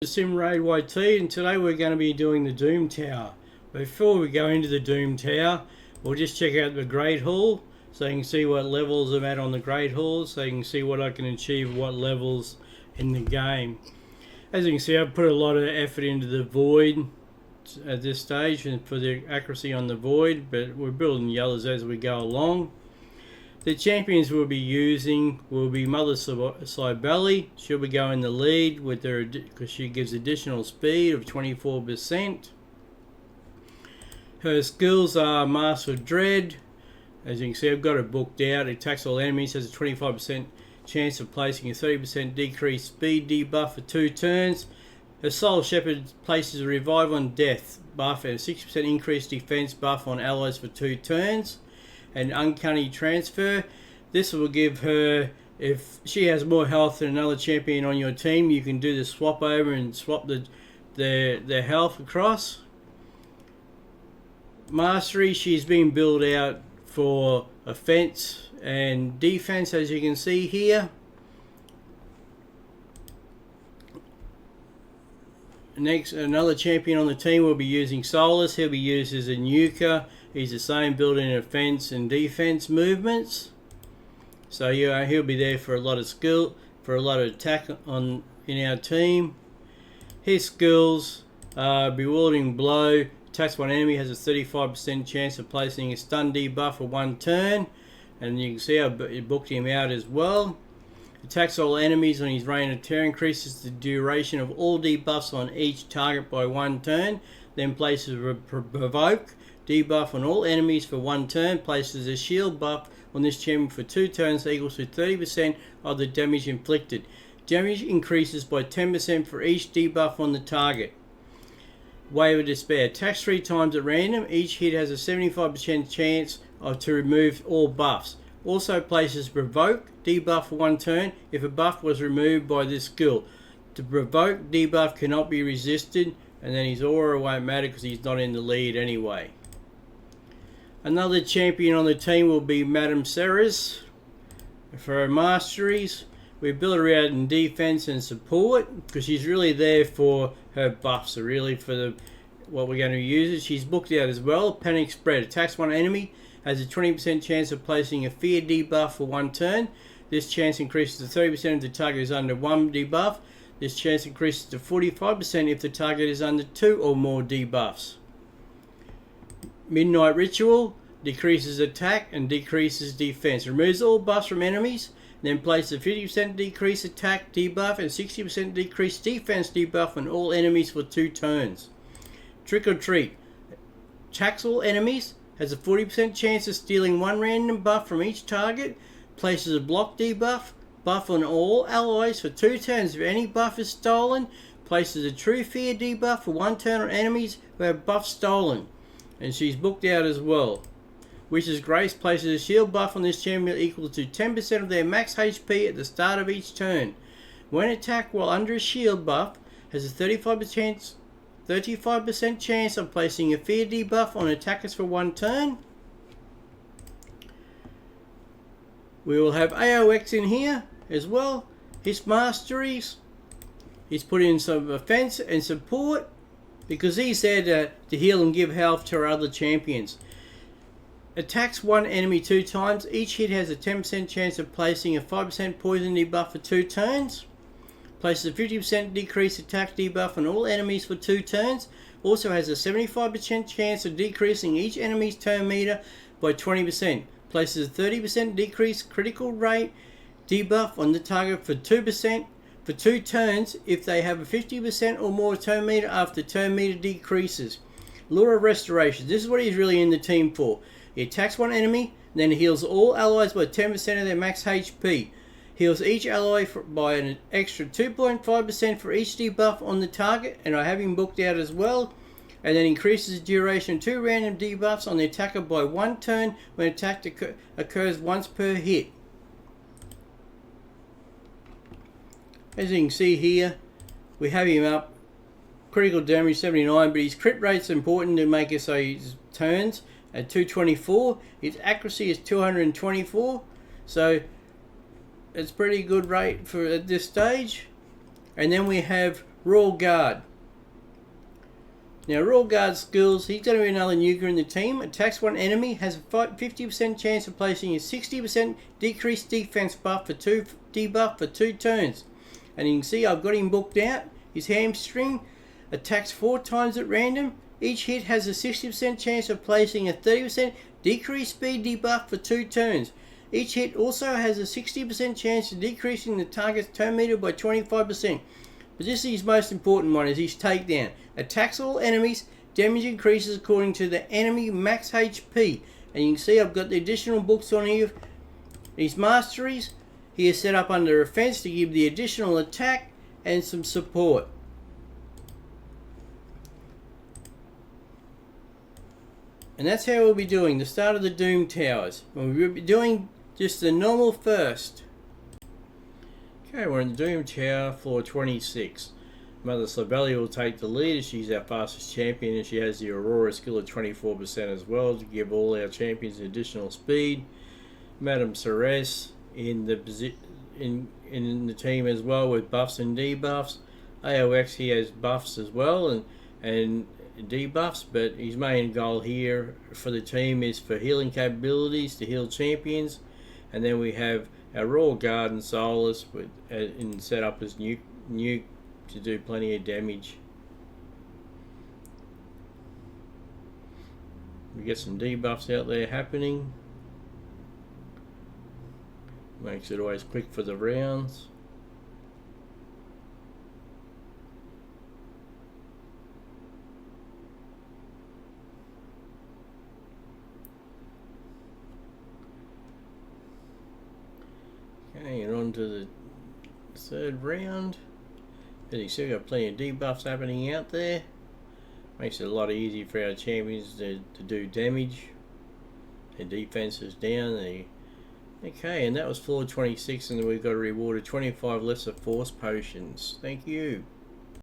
Simraid YT, and today we're going to be doing the Doom Tower. Before we go into the Doom Tower, we'll just check out the Great Hall so you can see what levels I'm at on the Great Hall, so you can see what I can achieve, what levels in the game. As you can see, I've put a lot of effort into the Void at this stage and for the accuracy on the Void, but we're building yellows as we go along. The champions we'll be using will be Mother Cybele. She'll be going the lead with her because she gives additional speed of 24%. Her skills are Master of Dread. As you can see, I've got it booked out. It attacks all enemies, has a 25% chance of placing a 30% decreased speed debuff for 2 turns. Her Soul Shepherd places a Revive on Death buff and a 60% increased defense buff on allies for 2 turns. And Uncanny Transfer. This will give her, if she has more health than another champion on your team, you can do the swap over and swap their health across. Mastery, she's been built out for offense and defense, as you can see here. Next, another champion on the team will be using Solus. He'll be used as a nuker. He's the same building offense and defense movements. So yeah, he'll be there for a lot of skill, for a lot of attack in our team. His skills are Bewildering Blow. Attacks one enemy, has a 35% chance of placing a stun debuff for 1 turn. And you can see I booked him out as well. Attacks all enemies on his Reign of Terror, increases the duration of all debuffs on each target by 1 turn. Then places a Provoke debuff on all enemies for 1 turn, places a shield buff on this champion for 2 turns equals to 30% of the damage inflicted. Damage increases by 10% for each debuff on the target. Wave of Despair. Attacks 3 times at random. Each hit has a 75% chance to remove all buffs. Also places Provoke debuff for 1 turn if a buff was removed by this skill. The Provoke debuff cannot be resisted, and then his aura won't matter because he's not in the lead anyway. Another champion on the team will be Madame Ceres. For her masteries, we build her out in defense and support because she's really there for her buffs, so really for what we're going to use. She's booked out as well. Panic Spread. Attacks one enemy, has a 20% chance of placing a fear debuff for 1 turn. This chance increases to 30% if the target is under 1 debuff. This chance increases to 45% if the target is under 2 or more debuffs. Midnight Ritual decreases attack and decreases defense. Removes all buffs from enemies, then places a 50% decrease attack debuff and 60% decrease defense debuff on all enemies for 2 turns. Trick or Treat. Attacks all enemies, has a 40% chance of stealing 1 random buff from each target, places a block debuff, buff on all allies for 2 turns if any buff is stolen, places a True Fear debuff for 1 turn on enemies who have buff stolen. And she's booked out as well. Witch's Grace places a shield buff on this champion equal to 10% of their max HP at the start of each turn. When attacked while under a shield buff, has a 35% chance of placing a fear debuff on attackers for 1 turn. We will have AOX in here as well. His masteries, he's put in some offense and support because he's there to heal and give health to our other champions. Attacks 1 enemy 2 times. Each hit has a 10% chance of placing a 5% poison debuff for 2 turns. Places a 50% decreased attack debuff on all enemies for 2 turns. Also has a 75% chance of decreasing each enemy's turn meter by 20%. Places a 30% decreased critical rate debuff on the target for 2% for 2 turns if they have a 50% or more turn meter after turn meter decreases. Lure of Restoration. This is what he's really in the team for. He attacks 1 enemy, then heals all allies by 10% of their max HP. Heals each ally by an extra 2.5% for each debuff on the target, and I have him booked out as well. And then increases the duration of 2 random debuffs on the attacker by 1 turn when attack occurs once per hit. As you can see here, we have him up. Critical damage 79, but his crit rate's important to make it so his turns at 224. His accuracy is 224, so it's pretty good rate for at this stage. And then we have Royal Guard. Now, Royal Guard skills, he's going to be another nuker in the team. Attacks one enemy, has a 50% chance of placing a 60% decreased defense buff for 2 debuff for 2 turns. And you can see I've got him booked out. His hamstring attacks 4 times at random. Each hit has a 60% chance of placing a 30% decreased speed debuff for 2 turns. Each hit also has a 60% chance of decreasing the target's turn meter by 25%. But this is his most important one, is his takedown. Attacks all enemies, damage increases according to the enemy max HP. And you can see I've got the additional books on here. His masteries, he is set up under offense to give the additional attack and some support. And that's how we'll be doing the start of the Doom Towers. And we'll be doing just the normal first. Okay, we're in the Doom Tower, floor 26. Mother Slabelli will take the lead as she's our fastest champion, and she has the Aurora skill of 24% as well to give all our champions additional speed. Madame Ceres in the in the team as well with buffs and debuffs. AOX, he has buffs as well and debuffs, but his main goal here for the team is for healing capabilities to heal champions. And then we have our Royal Guard and Solus with in set up as nuke to do plenty of damage. We get some debuffs out there happening. Makes it always quick for the rounds. Okay, and on to the third round. As you see, we've got plenty of debuffs happening out there. Makes it a lot easier for our champions to do damage. Their defense is down. Okay, and that was floor 26, and we've got a reward of 25 lesser force potions. Thank you.